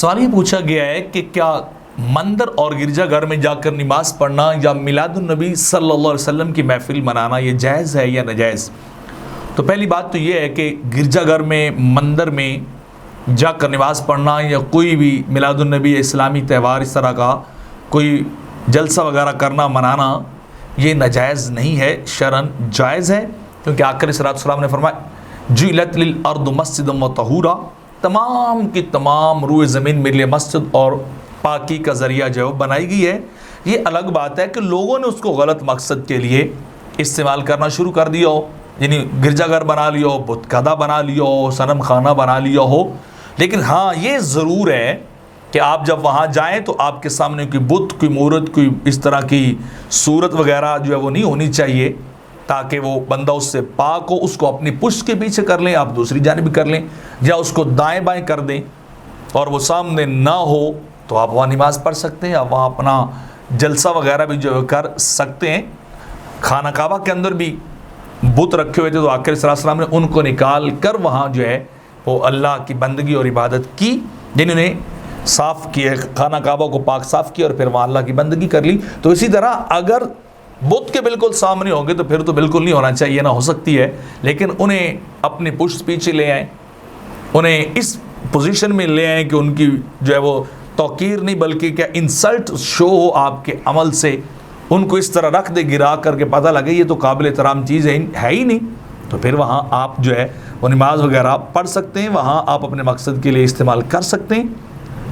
سوال یہ پوچھا گیا ہے کہ کیا مندر اور گرجا گھر میں جا کر نماز پڑھنا یا میلاد النبی صلی اللہ علیہ وسلم کی محفل منانا یہ جائز ہے یا ناجائز؟ تو پہلی بات تو یہ ہے کہ گرجا گھر میں، مندر میں جا کر نماز پڑھنا یا کوئی بھی میلاد النبی یا اسلامی تہوار اس طرح کا کوئی جلسہ وغیرہ کرنا، منانا، یہ ناجائز نہیں ہے، شرعاً جائز ہے، کیونکہ آقا علیہ الصلوۃ والسلام نے فرمایا جعلت للارض مسجدا وطہورا، تمام کی تمام روئے زمین میرے لیے مسجد اور پاکی کا ذریعہ جو ہے وہ بنائی گئی ہے۔ یہ الگ بات ہے کہ لوگوں نے اس کو غلط مقصد کے لیے استعمال کرنا شروع کر دیا ہو، یعنی گرجا گھر بنا لیا ہو، بت کدہ بنا لیا ہو، صنم خانہ بنا لیا ہو۔ لیکن ہاں یہ ضرور ہے کہ آپ جب وہاں جائیں تو آپ کے سامنے کوئی بت، کوئی مورت، کوئی اس طرح کی صورت وغیرہ جو ہے وہ نہیں ہونی چاہیے، تاکہ وہ بندہ اس سے پاک ہو۔ اس کو اپنی پشت کے پیچھے کر لیں، آپ دوسری جانب کر لیں، یا اس کو دائیں بائیں کر دیں اور وہ سامنے نہ ہو تو آپ وہاں نماز پڑھ سکتے ہیں، آپ وہاں اپنا جلسہ وغیرہ بھی جو ہے کر سکتے ہیں۔ خانہ کعبہ کے اندر بھی بت رکھے ہوئے تھے تو آقا صلی اللہ علیہ وسلم نے ان کو نکال کر وہاں جو ہے وہ اللہ کی بندگی اور عبادت کی، جنہوں نے صاف کیا، خانہ کعبہ کو پاک صاف کیا اور پھر وہاں اللہ کی بندگی کر لی۔ تو اسی طرح اگر بت کے بالکل سامنے ہوں گے تو پھر تو بالکل نہیں ہونا چاہیے، نہ ہو سکتی ہے، لیکن انہیں اپنی پشت پیچھے لے آئیں، انہیں اس پوزیشن میں لے آئیں کہ ان کی جو ہے وہ توقیر نہیں بلکہ کیا انسلٹ شو ہو آپ کے عمل سے، ان کو اس طرح رکھ دے گرا کر کے پتہ لگے یہ تو قابل احترام چیز ہے ہی نہیں، تو پھر وہاں آپ جو ہے وہ نماز وغیرہ پڑھ سکتے ہیں، وہاں آپ اپنے مقصد کے لیے استعمال کر سکتے ہیں۔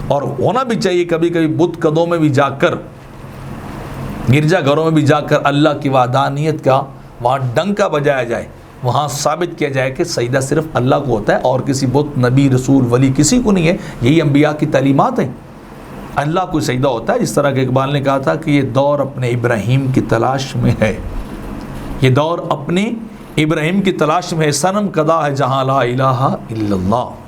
اور ہونا بھی چاہیے کبھی کبھی بت قدوں میں بھی جا کر، گرجا گھروں میں بھی جا کر اللہ کی وحدانیت کا وہاں ڈنکا بجایا جائے، وہاں ثابت کیا جائے کہ سجدہ صرف اللہ کو ہوتا ہے اور کسی بت، نبی، رسول، ولی کسی کو نہیں ہے۔ یہی انبیاء کی تعلیمات ہیں، اللہ کو سجدہ ہوتا ہے۔ جس طرح کہ اقبال نے کہا تھا کہ یہ دور اپنے ابراہیم کی تلاش میں ہے، یہ دور اپنے ابراہیم کی تلاش میں ہے، صنم کدہ ہے جہاں لا الہ الا اللہ۔